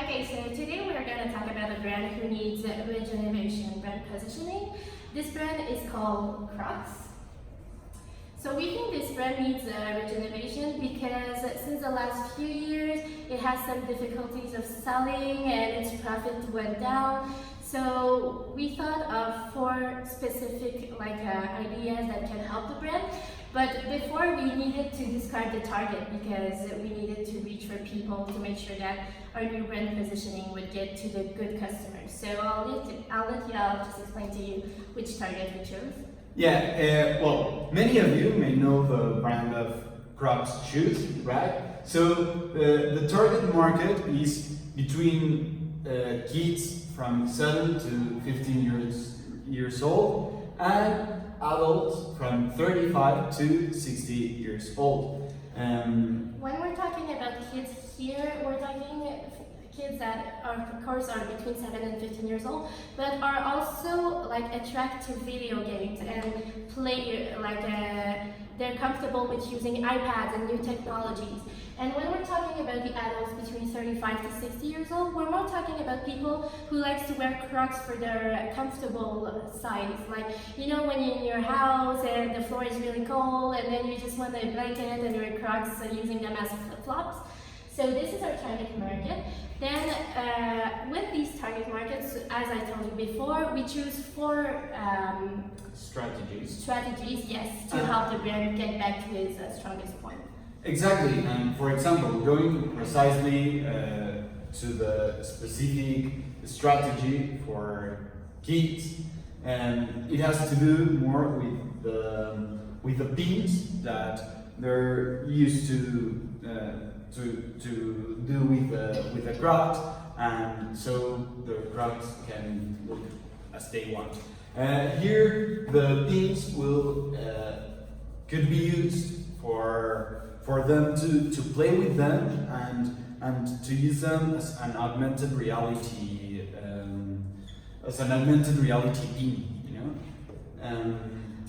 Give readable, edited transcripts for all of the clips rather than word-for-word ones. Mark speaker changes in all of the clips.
Speaker 1: Okay, so today we're going to talk about a brand who needs rejuvenation brand positioning. This brand is called Crocs. So we think this brand needs rejuvenation because since the last few years it has some difficulties of selling and its profit went down. So we thought of 4 specific ideas that can help the brand. But before we needed to describe the target because we needed to reach for people to make sure that our new brand positioning would get to the good customers. So I'll let Yael just explain to you which target we chose.
Speaker 2: Yeah, well, many of you may know the brand of Crocs shoes, right? So the target market is between kids from 7 to 15 years old and adults from 35 to 60 years old.
Speaker 1: When we're talking about kids here, we're talking kids that are, of course, are between 7 and 15 years old, but are also attracted to video games and play they're comfortable with using iPads and new technologies. And when we're talking about the adults between 35 to 60 years old, we're more talking about people who likes to wear Crocs for their comfortable size. Like, you know, when you're in your house and the floor is really cold and then you just want a blanket and your Crocs using them as flip-flops. So this is our target market. Then with these target markets, as I told you before, we choose 4 strategies, yes, to help the brand get back to its strongest point.
Speaker 2: Exactly, and for example, going precisely to the specific strategy for kids, it has to do more with the pins that they're used to do with the Crocs, and so the Crocs can look as they want. Here, the pins could be used for them to play with them and to use them as an augmented reality pin, you know.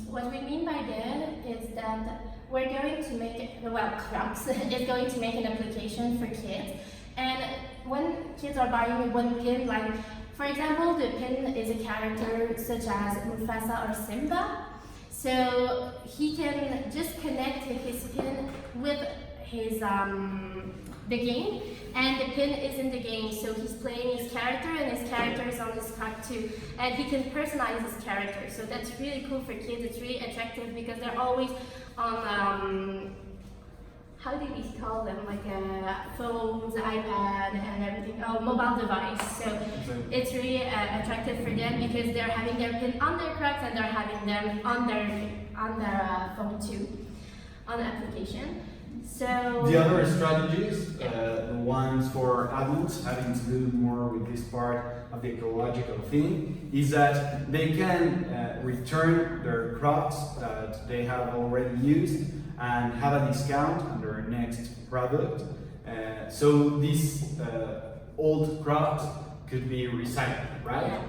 Speaker 1: What we mean by that is that we're going to make Crocs is going to make an application for kids, and when kids are buying one pin, like for example, the pin is a character such as Mufasa or Simba. So he can just connect his pin with his the game, and the pin is in the game. So he's playing his character, and his character is on his Croc too, and he can personalize his character. So that's really cool for kids. It's really attractive because they're always on how do we call them? Phones, iPad, and everything. Oh, mobile device. So it's really attractive for them because they're having their pin on their Crocs and they're having them on their phone too, on the application. So
Speaker 2: the other strategies, the ones for adults having to do more with this part of the ecological thing, is that they can return their Crocs that they have already used and have a discount on their next product. So these old Crocs could be recycled, right?
Speaker 1: Yeah.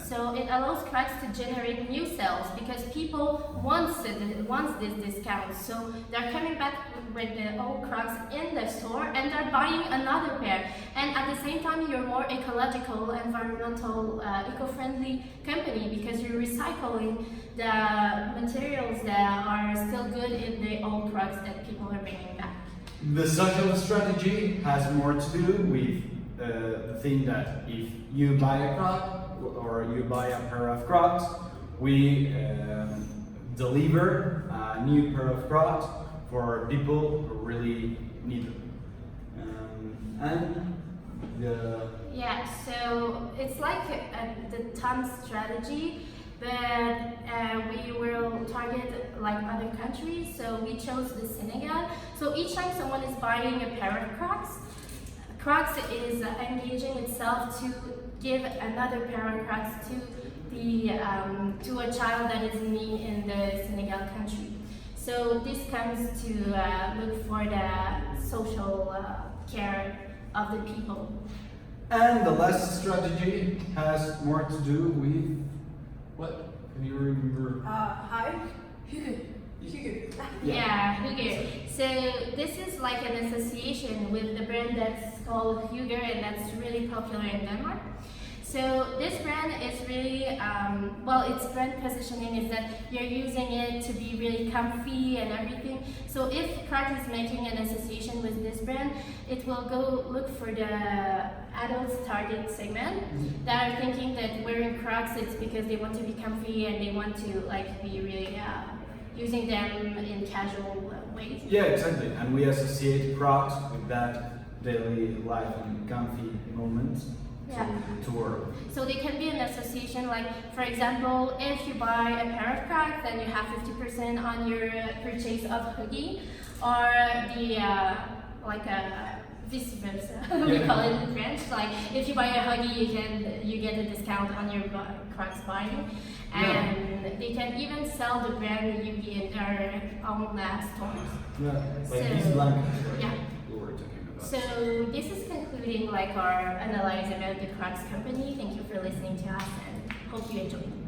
Speaker 1: So it allows Crocs to generate new sales because people want this discount. So they're coming back with the old Crocs in the store and they're buying another pair. And at the same time, you're more ecological, environmental, eco-friendly company because you're recycling the materials that are still good in the old Crocs that people are bringing back.
Speaker 2: The social strategy has more to do with the thing that if you buy a Croc or you buy a pair of Crocs, we deliver a new pair of Crocs for people who really need them.
Speaker 1: Yeah, so it's like the TOM strategy, but we will target other countries. So we chose the Senegal. So each time someone is buying a pair of Crocs, Crocs is engaging itself to give another pair of Crocs to a child that is in need in the Senegal country. So this comes to look for the social care of the people.
Speaker 2: And the last strategy has more to do with what? Can you remember?
Speaker 3: Hi.
Speaker 1: Yeah, Hygge. So this is like an association with the brand that's called Huger, and that's really popular in Denmark. So this brand is really, its brand positioning is that you're using it to be really comfy and everything. So if Crocs is making an association with this brand, it will go look for the adult target segment that are thinking that wearing Crocs it's because they want to be comfy and they want to like be really using them in casual ways.
Speaker 2: Yeah, exactly. And we associate Crocs with that daily life and comfy moment. To work.
Speaker 1: So they can be an association, like for example, if you buy a pair of Crocs, then you have 50% on your purchase of hoodie, or the vice versa. We call it in French. Like if you buy a hoodie, you get a discount on your Crocs buying, and they can even sell the brand Yugi in their own stores.
Speaker 2: Yeah, like these blankets. Right?
Speaker 1: Yeah.
Speaker 2: So
Speaker 1: this is concluding like our analysis about the Crocs company. Thank you for listening to us and hope you enjoyed.